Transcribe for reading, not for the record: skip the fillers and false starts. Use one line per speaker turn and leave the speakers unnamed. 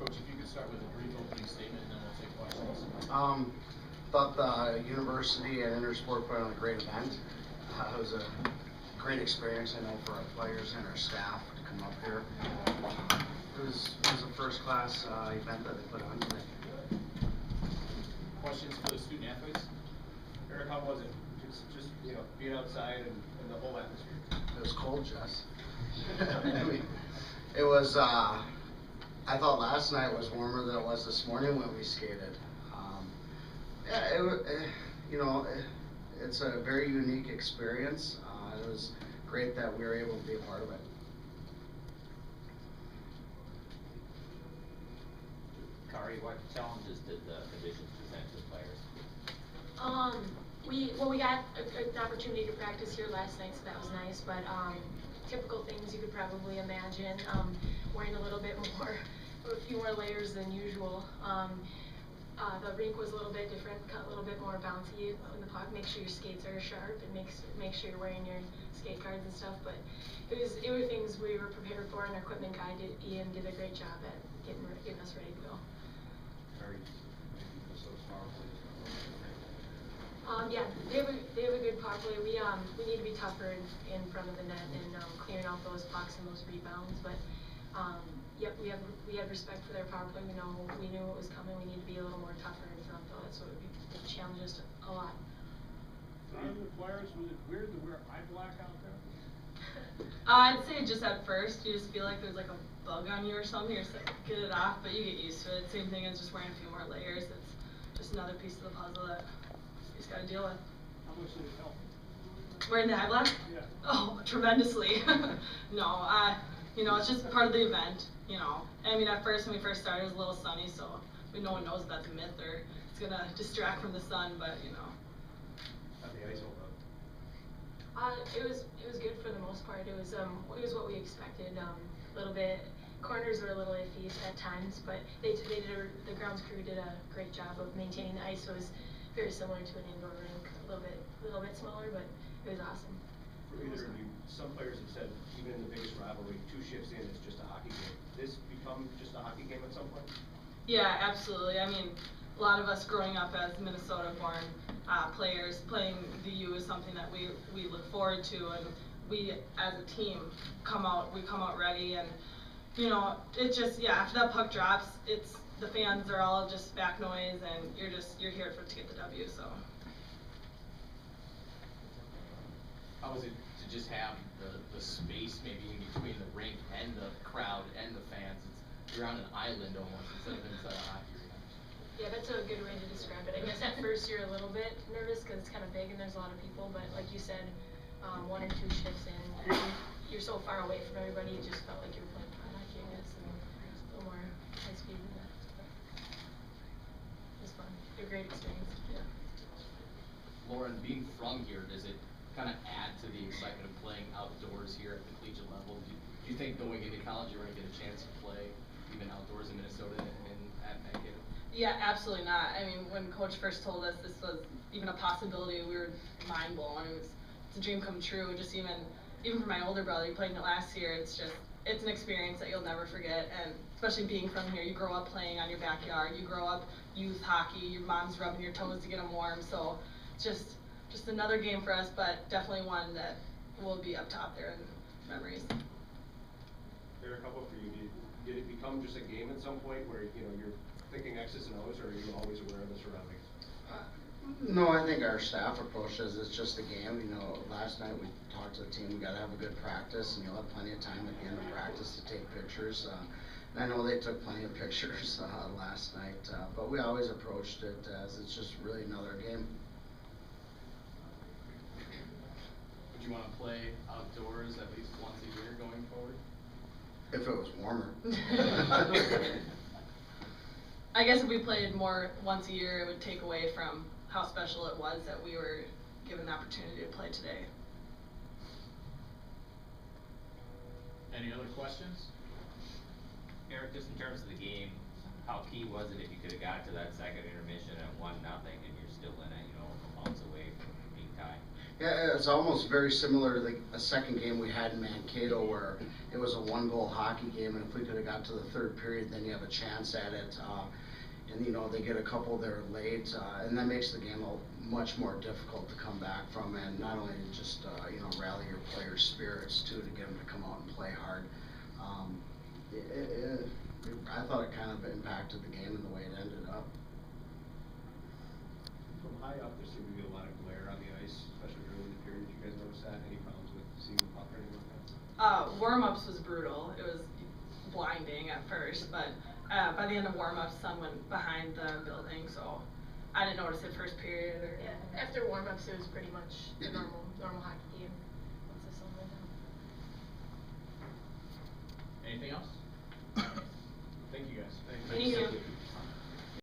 Coach, if you could start with a brief opening statement and then we'll take questions.
Thought the university and Intersport put on a great event. It was a great experience, I know, for our players and our staff to come up here. It was a first-class event that they put on today.
Questions for the student athletes?
Eric, how was it? Just being outside and the whole atmosphere.
It was cold, Jess. I mean, it was. I thought last night was warmer than it was this morning when we skated. Yeah, it's a very unique experience. It was great that we were able to be a part of it.
Kari, what challenges did the conditions present to the players?
We got an opportunity to practice here last night, so that was nice. But typical things you could probably imagine. Wearing a few more layers than usual. The rink was a little bit different, a little bit more bouncy in the puck. Make sure your skates are sharp and make sure you're wearing your skate guards and stuff. But it were things we were prepared for, and our equipment guy Ian did a great job at getting us ready to go. Yeah, they have a good power play. We need to be tougher in front of the net and clearing out those pucks and those rebounds. But yep, we had respect for their power play. We knew what was coming. We need to be a little more tougher in front, though. That's what it challenged us a lot.
For the players, was it weird to wear eye black out there?
I'd say just at first, you just feel like there's like a bug on you or something. You're just like, get it off, but you get used to it. Same thing as just wearing a few more layers. It's just another piece of the puzzle that you just gotta deal with.
How much did it help?
Wearing the eye black?
Yeah.
Oh, tremendously. No, it's just part of the event, I mean, at first, when we first started, it was a little sunny, so no one knows if that's a myth or it's gonna distract from the sun, but,
How'd the ice hold up?
It was good for the most part. It was what we expected. A little bit, corners were a little iffy at times, but the grounds crew did a great job of maintaining the ice. So it was very similar to an indoor rink, a little bit smaller, but it was awesome.
For either of you, some players have said, even in the biggest rivalry, 2 shifts in, it's just a hockey game. This become just a hockey game at some point?
Yeah, absolutely. I mean, a lot of us growing up as Minnesota-born players, playing the U is something that we look forward to, and we as a team come out ready, and it just after that puck drops, the fans are all just back noise, and you're here to get the W. So.
How was it to just have the space maybe in between the rink and the crowd and the fans? You're on an island almost instead of inside a hockey arena.
Yeah, that's a good way to describe it. I guess at first you're a little bit nervous because it's kind of big and there's a lot of people, but like you said, 1 or 2 shifts in, you're so far away from everybody, it just felt like you were playing hockey, I guess, and a little more high speed than that. It was fun. A great experience, yeah.
Lauren, being from here, does it kind of add to the excitement of playing outdoors here at the collegiate level? Do you think going into college you're going to get a chance to play even outdoors in Minnesota and at Mankato?
Yeah, absolutely not. I mean, when Coach first told us this was even a possibility, we were mind blown. It's a dream come true. Just even for my older brother, he played in it last year. It's an experience that you'll never forget. And especially being from here, you grow up playing on your backyard. You grow up youth hockey. Your mom's rubbing your toes to get them warm. So it's just another game for us, but definitely one that will be up top there in memories.
Eric, how about for you? Did it become just a game at some point where you're thinking X's and O's, or are you always aware of the surroundings?
No, I think our staff approach is it's just a game. Last night we talked to the team. We got to have a good practice, and you'll have plenty of time at the end of practice to take pictures. And I know they took plenty of pictures last night, but we always approached it as it's just really another game.
Would you want to play outdoors at least once a year going forward?
If it was warmer.
I guess if we played more once a year, it would take away from how special it was that we were given the opportunity to play today.
Any other questions?
Eric, just in terms of the game, how key was it if you could have got to that second intermission at 1-0 and you're still in it, a bounce away from being tied?
Yeah, it's almost very similar to a second game we had in Mankato where it was a 1-goal hockey game, and if we could have got to the third period, then you have a chance at it. And you know, they get a couple there late, and that makes the game much more difficult to come back from, and not only just you know, rally your players' spirits too, to get them to come out and play hard. I thought it kind of impacted the game and the way it ended up.
From high up, there seemed to be a lot of glare on the ice, especially early in the period. Did you guys notice that? Any problems with seeing the puck or anything like that?
Warm-ups was brutal. It was blinding at first, but by the end of warm-ups, sun went behind the building, so I didn't notice it first period. Or
Yeah, after warm-ups, it was pretty much a normal hockey game once the sun went down.
Anything else?
Thank you guys.
Thank you.